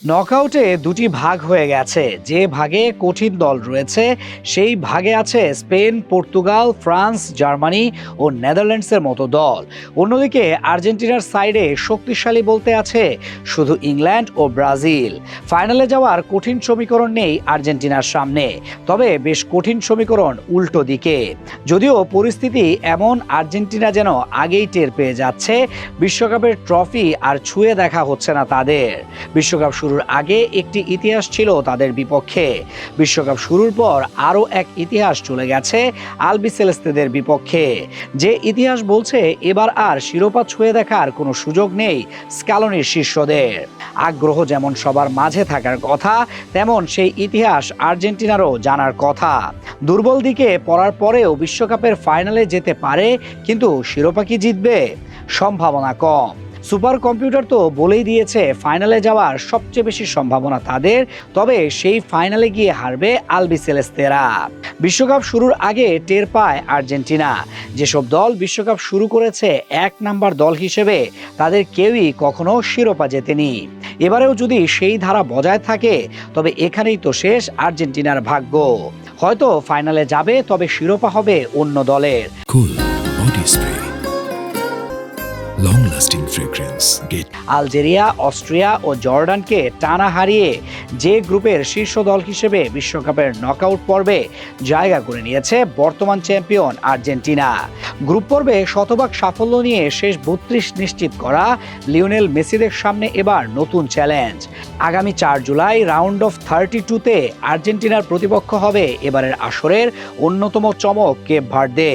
নকআউটে দুটি ভাগ হয়ে গেছে। যে ভাগে কঠিন দল রয়েছে সেই ভাগে আছে স্পেন, পর্তুগাল, ফ্রান্স, জার্মানি ও নেদারল্যান্ডসের মতো দল। অন্যদিকে আর্জেন্টিনার সাইডে শক্তিশালী বলতে আছে শুধু ইংল্যান্ড ও ব্রাজিল। ফাইনালে যাওয়ার কঠিন সমীকরণ নেই আর্জেন্টিনার সামনে, তবে বেশ কঠিন সমীকরণ উল্টো দিকে। যদিও পরিস্থিতি এমন, আর্জেন্টিনা যেন আগেই টের পেয়ে যাচ্ছে বিশ্বকাপের ট্রফি আর ছুঁয়ে দেখা হচ্ছে না তাদের। বিশ্বকাপ শুরুর আগে একটি ইতিহাস ছিল তাদের বিপক্ষে। বিশ্বকাপ শুরুর পর আরও এক ইতিহাস চলে গেছে আলবিসেলেস্তেদের বিপক্ষে, যে ইতিহাস বলছে এবার আর শিরোপা ছুঁয়ে দেখার কোনো সুযোগ নেই স্ক্যালোনির শিষ্যদের। আগ্রহ যেমন সবার মাঝে থাকার কথা, তেমন সেই ইতিহাস আর্জেন্টিনারও জানার কথা। দুর্বল দিকে পড়ার পরেও বিশ্বকাপের ফাইনালে যেতে পারে, কিন্তু শিরোপা কি জিতবে? সম্ভাবনা কম। সুপার কম্পিউটার তো বলেই দিয়েছে ফাইনালে যাওয়ার সবচেয়ে বেশি সম্ভাবনা তাদের, তবে সেই ফাইনালে গিয়ে হারবে আলবিসেলেস্তেরা। বিশ্বকাপ শুরুর আগে টের পায় আর্জেন্টিনা, যেসব দল বিশ্বকাপ শুরু করেছে এক নাম্বার দল হিসেবে তাদের কেউই কখনো শিরোপা জেতেনি। এবারেও যদি সেই ধারা বজায় থাকে তবে এখানেই তো শেষ আর্জেন্টিনার ভাগ্য। হয়তো ফাইনালে যাবে, তবে শিরোপা হবে অন্য দলের। Cool body spray. Long lasting fragrance. Get Algeria, Austria ও জর্ডানকে টানা হারিয়ে যে গ্রুপের শীর্ষ দল হিসেবে বিশ্বকাপের নকআউট পর্বে জায়গা করে নিয়েছে বর্তমান চ্যাম্পিয়ন আর্জেন্টিনা। গ্রুপ পর্বে শতভাগ সাফল্য নিয়ে শেষ 32 নিশ্চিত করা লিওনেল মেসিদের সামনে এবার নতুন চ্যালেঞ্জ। আগামী 4 জুলাই রাউন্ড অফ 32-তে আর্জেন্টিনার প্রতিপক্ষ হবে এবারের আসরের অন্যতম চমক কেপ ভার্দে।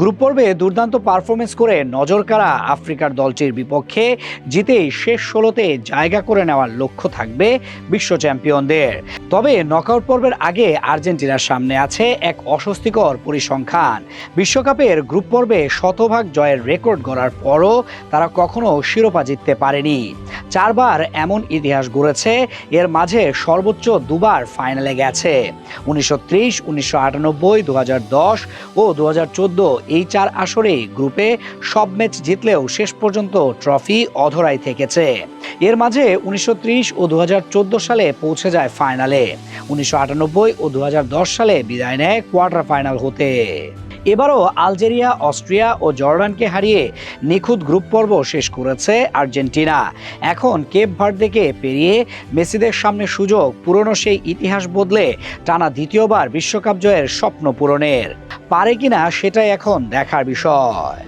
গ্রুপ পর্বে দুর্দান্ত পারফরমেন্স করে নজর কাড়া আফ্রিকার দলটির বিপক্ষে জিতেই শেষ 16তে জায়গা করে নেওয়ার লক্ষ্য থাকবে বিশ্ব চ্যাম্পিয়নদের। তবে নকআউট পর্বের আগে আর্জেন্টিনার সামনে আছে এক অস্বস্তিকর পরিসংখ্যান। বিশ্বকাপের গ্রুপ পর্বে শতভাগ জয়ের রেকর্ড গড়ার পরও তারা কখনো শিরোপা জিততে পারেনি। 4 বার এমন ইতিহাস গড়েছে, এর মাঝে সর্বোচ্চ 2 বার ফাইনালে গেছে। 1930, 1998, 2010 ও 2014 এই 4 আসরেই গ্রুপে সব ম্যাচ জিতলেও শেষ পর্যন্ত ট্রফি অধরাই থেকেছে। এর মাঝে 1930 ও 2014 সালে পৌঁছে যায় ফাইনালে। 1998 ও 2010 সালে বিদায় নেয় কোয়ার্টার ফাইনাল হতে। এবারও আলজেরিয়া, অস্ট্রিয়া ও জর্ডানকে হারিয়ে নিখুঁত গ্রুপ পর্ব শেষ করেছে আর্জেন্টিনা। এখন কেপ ভার্দেকে পেরিয়ে মেসিদের সামনে সুযোগ পুরনো সেই ইতিহাস বদলে টানা দ্বিতীয়বার বিশ্বকাপ জয়ের স্বপ্ন পূরণের। পারে কিনা সেটাই এখন দেখার বিষয়।